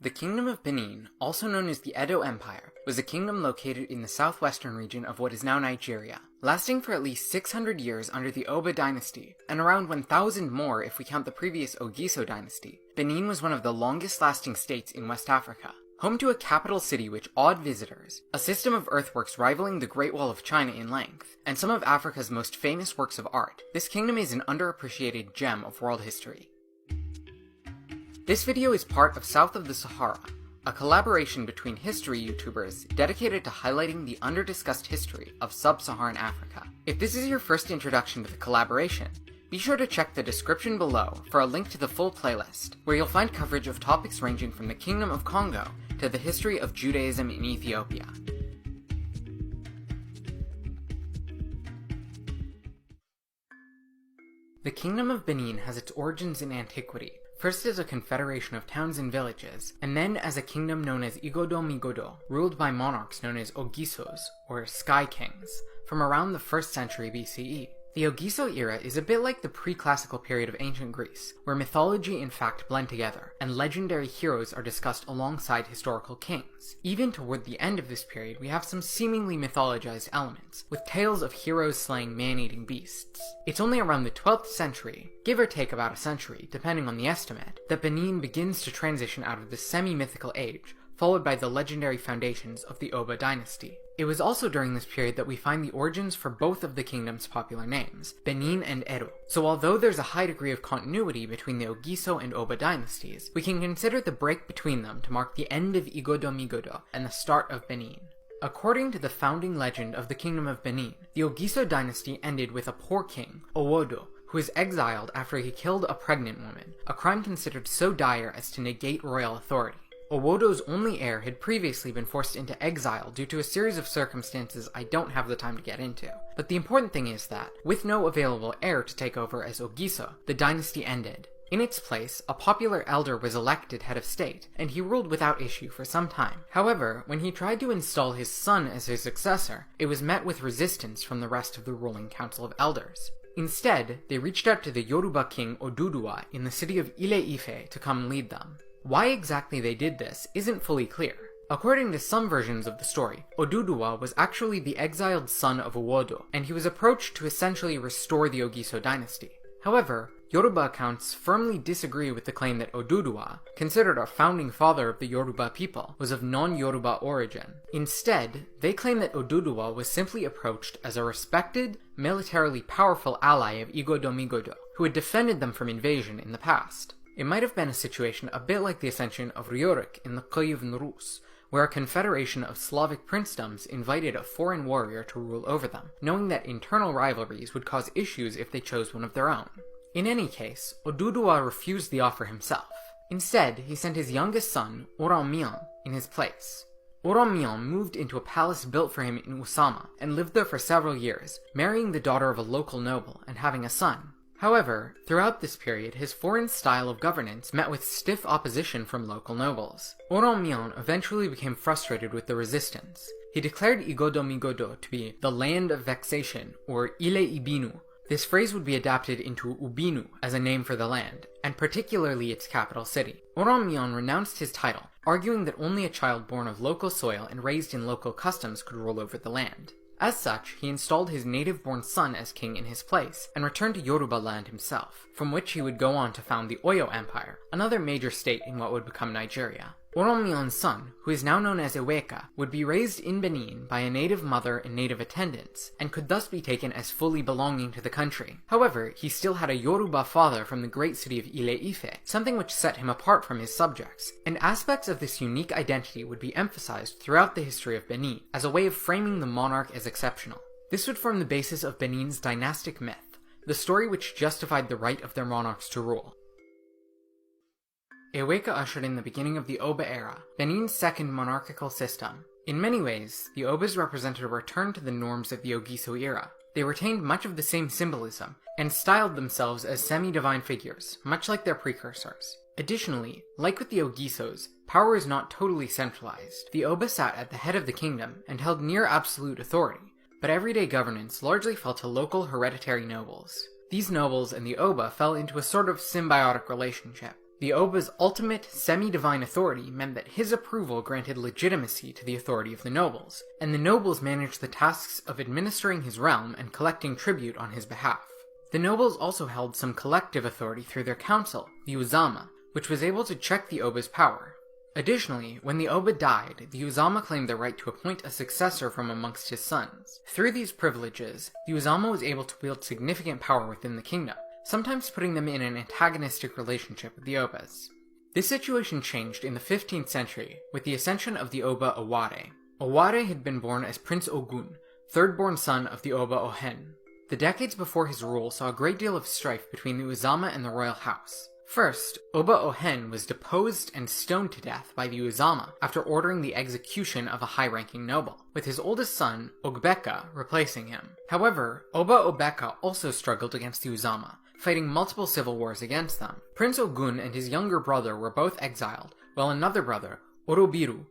The Kingdom of Benin, also known as the Edo Empire, was a kingdom located in the southwestern region of what is now Nigeria, lasting for at least 600 years under the Oba dynasty, and around 1,000 more if we count the previous Ogiso dynasty. Benin was one of the longest-lasting states in West Africa. Home to a capital city which awed visitors, a system of earthworks rivaling the Great Wall of China in length, and some of Africa's most famous works of art, this kingdom is an underappreciated gem of world history. This video is part of South of the Sahara, a collaboration between history YouTubers dedicated to highlighting the under-discussed history of sub-Saharan Africa. If this is your first introduction to the collaboration, be sure to check the description below for a link to the full playlist, where you'll find coverage of topics ranging from the Kingdom of Congo to the history of Judaism in Ethiopia. The Kingdom of Benin has its origins in antiquity, first as a confederation of towns and villages, and then as a kingdom known as Igodo Migodo, ruled by monarchs known as Ogisos, or Sky Kings, from around the 1st century BCE. The Ogiso era is a bit like the pre-classical period of ancient Greece, where mythology and fact blend together, and legendary heroes are discussed alongside historical kings. Even toward the end of this period, we have some seemingly mythologized elements, with tales of heroes slaying man-eating beasts. It's only around the 12th century, give or take about a century, depending on the estimate, that Benin begins to transition out of the semi-mythical age, followed by the legendary foundations of the Oba dynasty. It was also during this period that we find the origins for both of the kingdom's popular names, Benin and Edo. So although there's a high degree of continuity between the Ogiso and Oba dynasties, we can consider the break between them to mark the end of Igodo Migodo and the start of Benin. According to the founding legend of the Kingdom of Benin, the Ogiso dynasty ended with a poor king, Owodo, who was exiled after he killed a pregnant woman, a crime considered so dire as to negate royal authority. Owodo's only heir had previously been forced into exile due to a series of circumstances I don't have the time to get into. But the important thing is that, with no available heir to take over as Ogiso, the dynasty ended. In its place, a popular elder was elected head of state, and he ruled without issue for some time. However, when he tried to install his son as his successor, it was met with resistance from the rest of the ruling council of elders. Instead, they reached out to the Yoruba king Oduduwa in the city of Ile-Ife to come lead them. Why exactly they did this isn't fully clear. According to some versions of the story, Oduduwa was actually the exiled son of Owodo, and he was approached to essentially restore the Ogiso dynasty. However, Yoruba accounts firmly disagree with the claim that Oduduwa, considered a founding father of the Yoruba people, was of non-Yoruba origin. Instead, they claim that Oduduwa was simply approached as a respected, militarily powerful ally of Igodo Migodo, who had defended them from invasion in the past. It might have been a situation a bit like the ascension of Riorik in the Kievan Rus, where a confederation of Slavic princedoms invited a foreign warrior to rule over them, knowing that internal rivalries would cause issues if they chose one of their own. In any case, Oduduwa refused the offer himself. Instead, he sent his youngest son, Orommiyan, in his place. Orommiyan moved into a palace built for him in Usama, and lived there for several years, marrying the daughter of a local noble and having a son. However, throughout this period, his foreign style of governance met with stiff opposition from local nobles. Orommiyan eventually became frustrated with the resistance. He declared Igodo Migodo to be the land of vexation, or Ile Ibinu. This phrase would be adapted into Ubinu as a name for the land, and particularly its capital city. Orommiyan renounced his title, arguing that only a child born of local soil and raised in local customs could rule over the land. As such, he installed his native-born son as king in his place, and returned to Yoruba land himself, from which he would go on to found the Oyo Empire, another major state in what would become Nigeria. Orommiyan's son, who is now known as Eweka, would be raised in Benin by a native mother and native attendants, and could thus be taken as fully belonging to the country. However, he still had a Yoruba father from the great city of Ile-Ife, something which set him apart from his subjects, and aspects of this unique identity would be emphasized throughout the history of Benin, as a way of framing the monarch as exceptional. This would form the basis of Benin's dynastic myth, the story which justified the right of their monarchs to rule. Eweka ushered in the beginning of the Oba era, Benin's second monarchical system. In many ways, the Obas represented a return to the norms of the Ogiso era. They retained much of the same symbolism, and styled themselves as semi-divine figures, much like their precursors. Additionally, like with the Ogisos, power is not totally centralized. The Oba sat at the head of the kingdom and held near absolute authority, but everyday governance largely fell to local hereditary nobles. These nobles and the Oba fell into a sort of symbiotic relationship. The Oba's ultimate, semi-divine authority meant that his approval granted legitimacy to the authority of the nobles, and the nobles managed the tasks of administering his realm and collecting tribute on his behalf. The nobles also held some collective authority through their council, the Uzama, which was able to check the Oba's power. Additionally, when the Oba died, the Uzama claimed the right to appoint a successor from amongst his sons. Through these privileges, the Uzama was able to wield significant power within the kingdom, sometimes putting them in an antagonistic relationship with the Obas. This situation changed in the 15th century with the ascension of the Oba Oware. Oware had been born as Prince Ogun, third-born son of the Oba Ohen. The decades before his rule saw a great deal of strife between the Uzama and the royal house. First, Oba Ohen was deposed and stoned to death by the Uzama after ordering the execution of a high-ranking noble, with his oldest son, Ogbeka, replacing him. However, Oba Obeka also struggled against the Uzama, fighting multiple civil wars against them. Prince Ogun and his younger brother were both exiled, while another brother, Orobiru,